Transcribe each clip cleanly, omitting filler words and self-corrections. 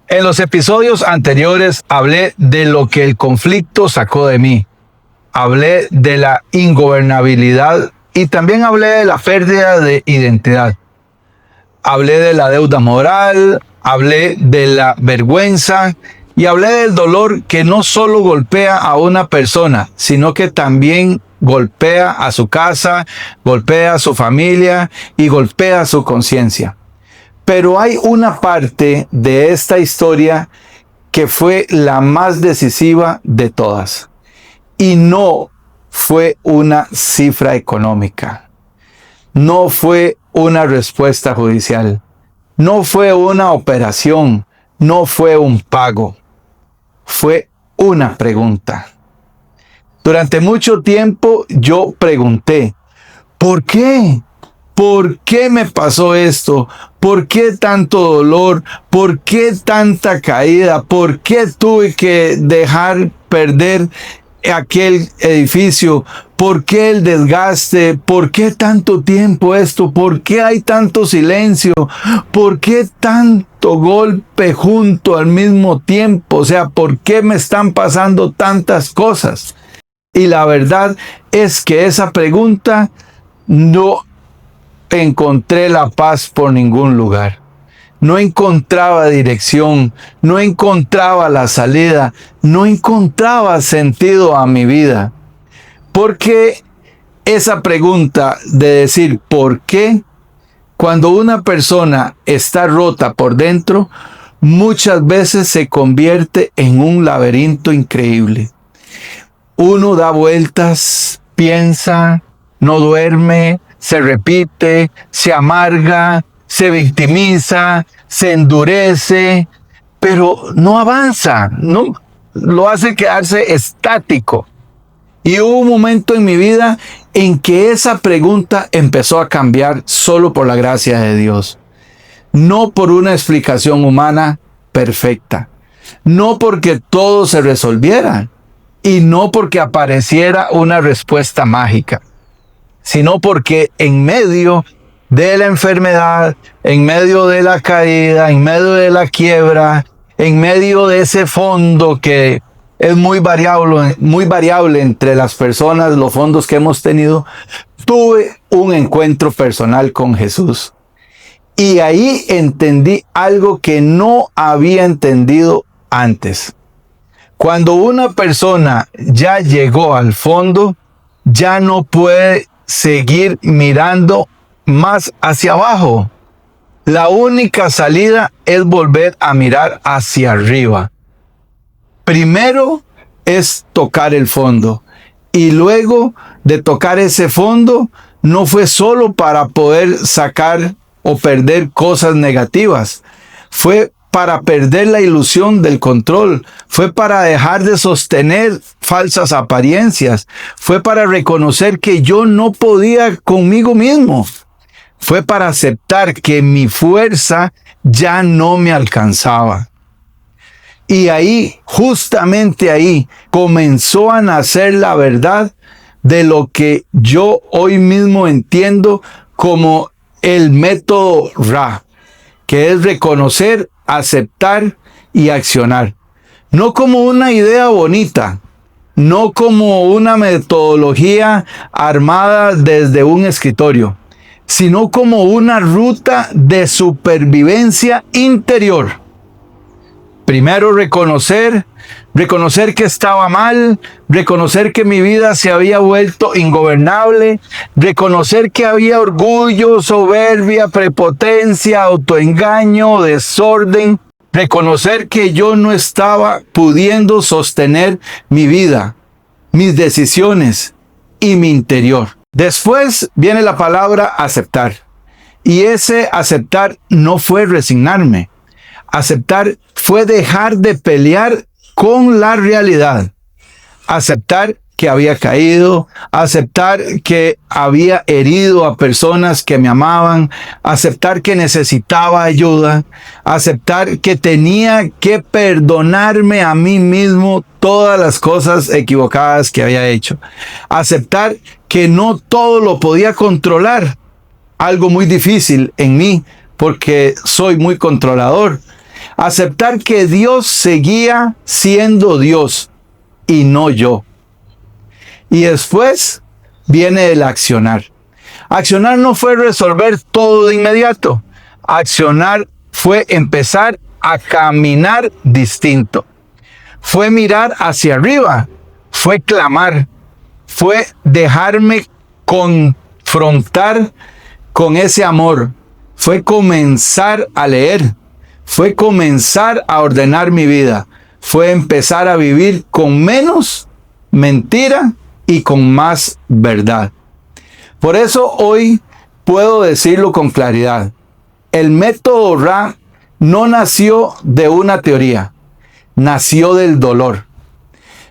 En los episodios anteriores hablé de lo que el conflicto sacó de mí. Hablé de la ingobernabilidad y también hablé de la pérdida de identidad. Hablé de la deuda moral, hablé de la vergüenza y hablé del dolor que no solo golpea a una persona, sino que también golpea a su casa, golpea a su familia y golpea a su conciencia. Pero hay una parte de esta historia que fue la más decisiva de todas. Y no fue una cifra económica. No fue una respuesta judicial. No fue una operación. No fue un pago. Fue una pregunta. Durante mucho tiempo yo pregunté, ¿por qué? ¿Por qué me pasó esto? ¿Por qué tanto dolor? ¿Por qué tanta caída? ¿Por qué tuve que dejar perder aquel edificio? ¿Por qué el desgaste? ¿Por qué tanto tiempo esto? ¿Por qué hay tanto silencio? ¿Por qué tanto golpe junto al mismo tiempo? O sea, ¿por qué me están pasando tantas cosas? Y la verdad es que esa pregunta no encontré la paz por ningún lugar. No encontraba dirección, no encontraba la salida, no encontraba sentido a mi vida. Porque esa pregunta de decir ¿por qué? Cuando una persona está rota por dentro, muchas veces se convierte en un laberinto increíble. Uno da vueltas, piensa, no duerme, se repite, se amarga, se victimiza, se endurece, pero no avanza, no lo hace quedarse estático. Y hubo un momento en mi vida en que esa pregunta empezó a cambiar solo por la gracia de Dios. No por una explicación humana perfecta. No porque todo se resolviera. Y no porque apareciera una respuesta mágica. Sino porque en medio de la enfermedad, en medio de la caída, en medio de la quiebra, en medio de ese fondo que es muy variable entre las personas, los fondos que hemos tenido, tuve un encuentro personal con Jesús. Y ahí entendí algo que no había entendido antes. Cuando una persona ya llegó al fondo, ya no puede seguir mirando más hacia abajo. La única salida es volver a mirar hacia arriba. Primero es tocar el fondo. Y luego de tocar ese fondo, no fue solo para poder sacar o perder cosas negativas. Fue para perder la ilusión del control. Fue para dejar de sostener falsas apariencias. Fue para reconocer que yo no podía conmigo mismo. Fue para aceptar que mi fuerza ya no me alcanzaba. Y ahí, justamente ahí, comenzó a nacer la verdad de lo que yo hoy mismo entiendo como el método Ra, que es reconocer, aceptar y accionar. No como una idea bonita, no como una metodología armada desde un escritorio, sino como una ruta de supervivencia interior. Primero reconocer que estaba mal, reconocer que mi vida se había vuelto ingobernable, reconocer que había orgullo, soberbia, prepotencia, autoengaño, desorden, reconocer que yo no estaba pudiendo sostener mi vida, mis decisiones y mi interior. Después viene la palabra aceptar. Y ese aceptar no fue resignarme. Aceptar fue dejar de pelear con la realidad. Aceptar que había caído, aceptar que había herido a personas que me amaban, aceptar que necesitaba ayuda, aceptar que tenía que perdonarme a mí mismo todas las cosas equivocadas que había hecho. Aceptar que no todo lo podía controlar. Algo muy difícil en mí, porque soy muy controlador. Aceptar que Dios seguía siendo Dios y no yo. Y después viene el accionar. Accionar no fue resolver todo de inmediato. Accionar fue empezar a caminar distinto. Fue mirar hacia arriba. Fue clamar. Fue dejarme confrontar con ese amor. Fue comenzar a leer. Fue comenzar a ordenar mi vida. Fue empezar a vivir con menos mentira y con más verdad. Por eso hoy puedo decirlo con claridad. El método Ra no nació de una teoría, nació del dolor.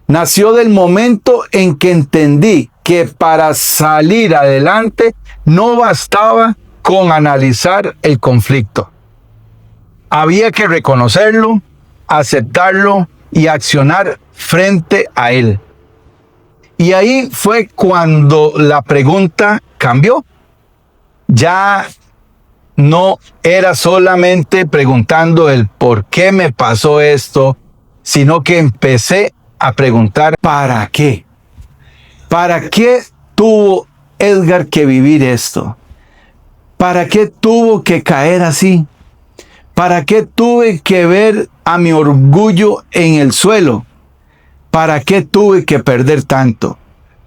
Nació del momento en que entendí que para salir adelante no bastaba con analizar el conflicto. Había que reconocerlo, aceptarlo y accionar frente a él. Y ahí fue cuando la pregunta cambió. Ya no era solamente preguntando el por qué me pasó esto, sino que empecé a preguntar ¿para qué? ¿Para qué tuvo Edgar que vivir esto? ¿Para qué tuvo que caer así? ¿Para qué tuve que ver a mi orgullo en el suelo? ¿Para qué tuve que perder tanto?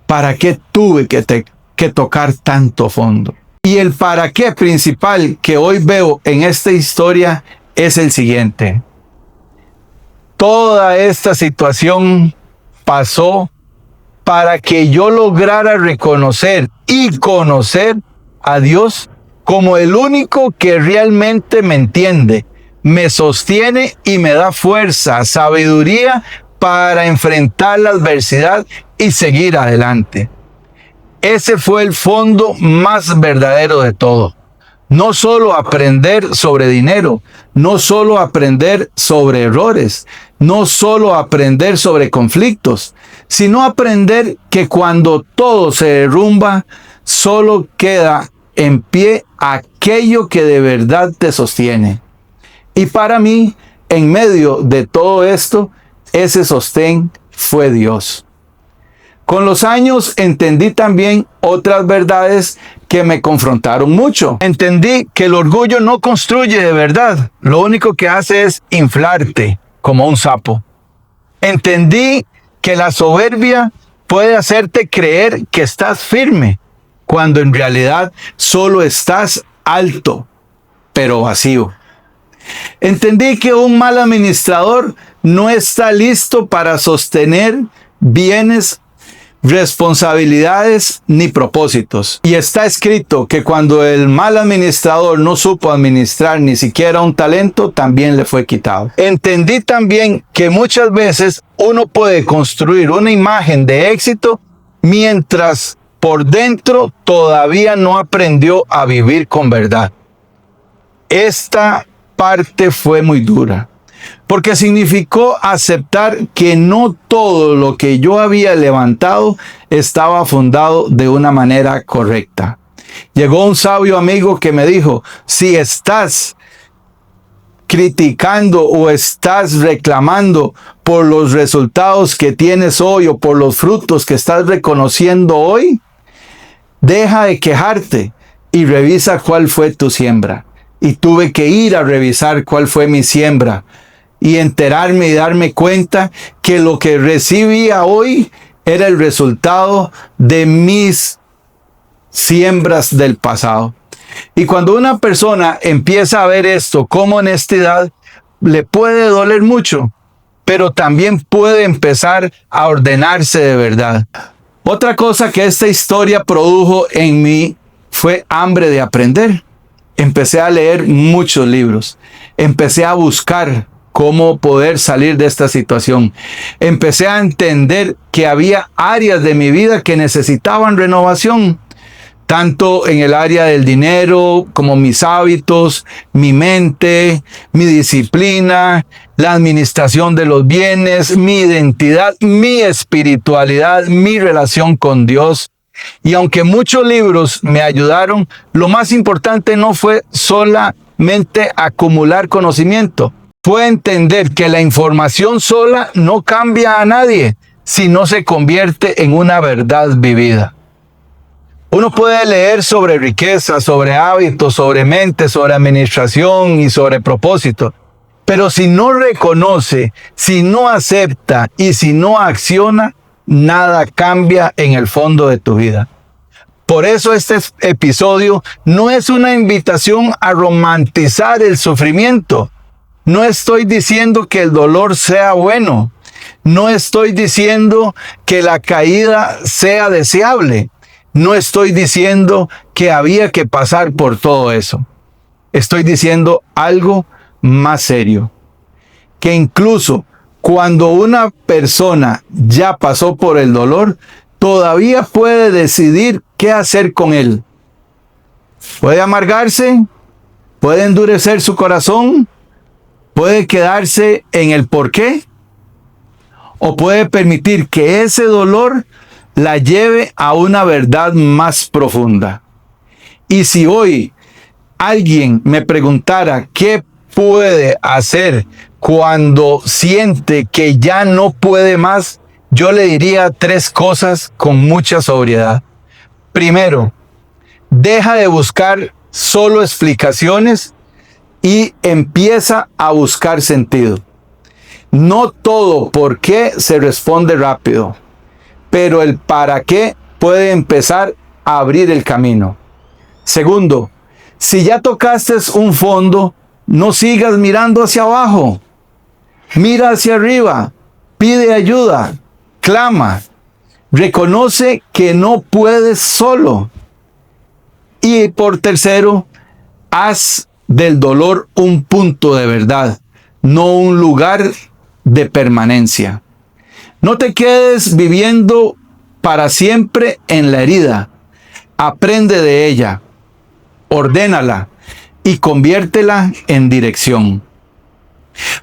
¿Para qué tuve que tocar tanto fondo? Y el para qué principal que hoy veo en esta historia es el siguiente. Toda esta situación pasó para que yo lograra reconocer y conocer a Dios como el único que realmente me entiende, me sostiene y me da fuerza, sabiduría para enfrentar la adversidad y seguir adelante. Ese fue el fondo más verdadero de todo. No solo aprender sobre dinero, no solo aprender sobre errores, no solo aprender sobre conflictos, sino aprender que cuando todo se derrumba, solo queda en pie aquello que de verdad te sostiene. Y para mí, en medio de todo esto, ese sostén fue Dios. Con los años entendí también otras verdades que me confrontaron mucho. Entendí que el orgullo no construye de verdad. Lo único que hace es inflarte como un sapo. Entendí que la soberbia puede hacerte creer que estás firme, cuando en realidad solo estás alto, pero vacío. Entendí que un mal administrador no está listo para sostener bienes, responsabilidades ni propósitos. Y está escrito que cuando el mal administrador no supo administrar ni siquiera un talento, también le fue quitado. Entendí también que muchas veces uno puede construir una imagen de éxito mientras por dentro todavía no aprendió a vivir con verdad. Esta parte fue muy dura, porque significó aceptar que no todo lo que yo había levantado estaba fundado de una manera correcta. Llegó un sabio amigo que me dijo, si estás criticando o estás reclamando por los resultados que tienes hoy o por los frutos que estás reconociendo hoy, deja de quejarte y revisa cuál fue tu siembra. Y tuve que ir a revisar cuál fue mi siembra y enterarme y darme cuenta que lo que recibía hoy era el resultado de mis siembras del pasado. Y cuando una persona empieza a ver esto como honestidad, le puede doler mucho, pero también puede empezar a ordenarse de verdad. Otra cosa que esta historia produjo en mí fue hambre de aprender. Empecé a leer muchos libros. Empecé a buscar cómo poder salir de esta situación. Empecé a entender que había áreas de mi vida que necesitaban renovación, tanto en el área del dinero como mis hábitos, mi mente, mi disciplina, la administración de los bienes, mi identidad, mi espiritualidad, mi relación con Dios. Y aunque muchos libros me ayudaron, lo más importante no fue sola simplemente acumular conocimiento. Fue entender que la información sola no cambia a nadie si no se convierte en una verdad vivida. Uno puede leer sobre riqueza, sobre hábitos, sobre mente, sobre administración y sobre propósito. Pero si no reconoce, si no acepta y si no acciona, nada cambia en el fondo de tu vida. Por eso este episodio no es una invitación a romantizar el sufrimiento. No estoy diciendo que el dolor sea bueno. No estoy diciendo que la caída sea deseable. No estoy diciendo que había que pasar por todo eso. Estoy diciendo algo más serio. Que incluso cuando una persona ya pasó por el dolor, todavía puede decidir qué hacer con él. Puede amargarse, puede endurecer su corazón, puede quedarse en el por qué, o puede permitir que ese dolor la lleve a una verdad más profunda. Y si hoy alguien me preguntara qué puede hacer cuando siente que ya no puede más, yo le diría 3 cosas con mucha sobriedad. Primero, deja de buscar solo explicaciones y empieza a buscar sentido. No todo por qué se responde rápido, pero el para qué puede empezar a abrir el camino. Segundo, si ya tocaste un fondo, no sigas mirando hacia abajo. Mira hacia arriba, pide ayuda, clama, reconoce que no puedes solo. Y por tercero, haz del dolor un punto de verdad, no un lugar de permanencia. No te quedes viviendo para siempre en la herida. Aprende de ella, ordénala y conviértela en dirección.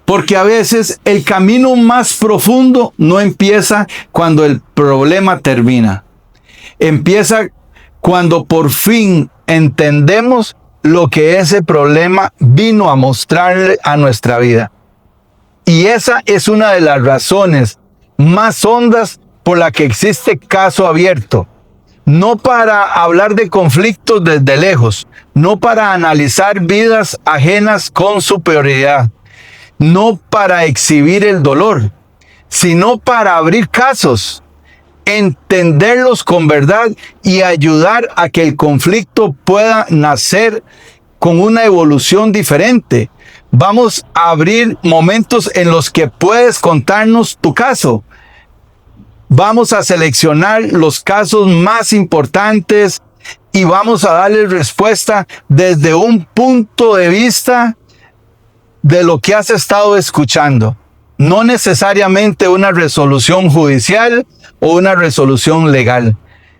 Porque a veces el camino más profundo no empieza cuando el problema termina. Empieza cuando por fin entendemos lo que ese problema vino a mostrarle a nuestra vida. Y esa es una de las razones más hondas por la que existe Caso Abierto. No para hablar de conflictos desde lejos, no para analizar vidas ajenas con superioridad, no para exhibir el dolor, sino para abrir casos, entenderlos con verdad y ayudar a que el conflicto pueda nacer con una evolución diferente. Vamos a abrir momentos en los que puedes contarnos tu caso. Vamos a seleccionar los casos más importantes y vamos a darle respuesta desde un punto de vista de lo que has estado escuchando. No necesariamente una resolución judicial o una resolución legal,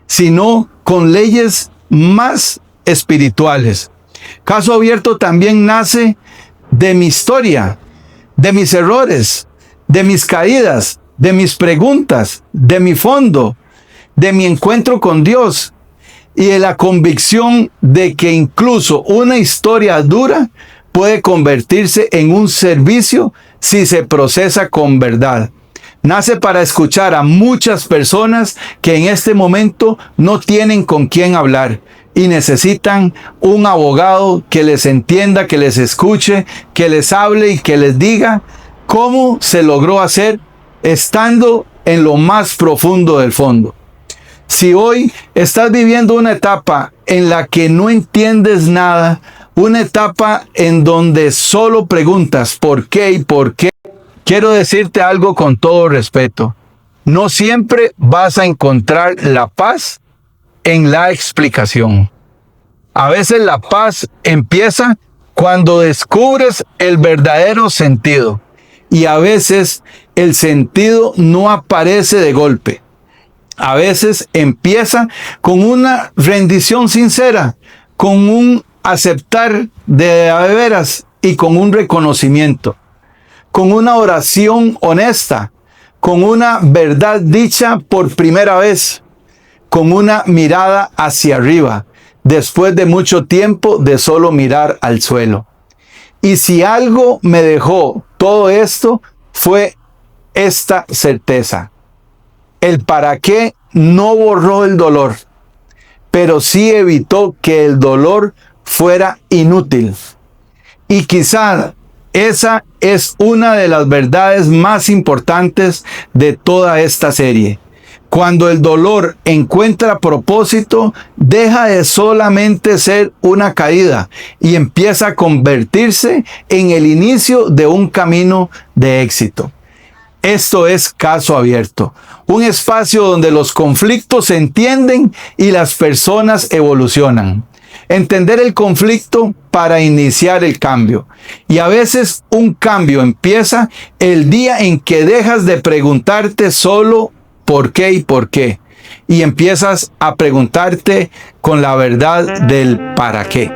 sino con leyes más espirituales. Caso Abierto también nace de mi historia, de mis errores, de mis caídas, de mis preguntas, de mi fondo, de mi encuentro con Dios y de la convicción de que incluso una historia dura puede convertirse en un servicio si se procesa con verdad. Nace para escuchar a muchas personas que en este momento no tienen con quién hablar y necesitan un abogado que les entienda, que les escuche, que les hable y que les diga cómo se logró hacer estando en lo más profundo del fondo. Si hoy estás viviendo una etapa en la que no entiendes nada, una etapa en donde solo preguntas por qué y por qué, quiero decirte algo con todo respeto. No siempre vas a encontrar la paz en la explicación. A veces la paz empieza cuando descubres el verdadero sentido. Y a veces el sentido no aparece de golpe. A veces empieza con una rendición sincera, con un aceptar de a veras y con un reconocimiento, con una oración honesta, con una verdad dicha por primera vez, con una mirada hacia arriba, después de mucho tiempo de solo mirar al suelo. Y si algo me dejó todo esto, fue esta certeza. El para qué no borró el dolor, pero sí evitó que el dolor fuera inútil. Y quizá esa es una de las verdades más importantes de toda esta serie. Cuando el dolor encuentra propósito, deja de solamente ser una caída y empieza a convertirse en el inicio de un camino de éxito. Esto es Caso Abierto, un espacio donde los conflictos se entienden y las personas evolucionan. Entender el conflicto para iniciar el cambio. Y a veces un cambio empieza el día en que dejas de preguntarte solo por qué y por qué. Y empiezas a preguntarte con la verdad del para qué.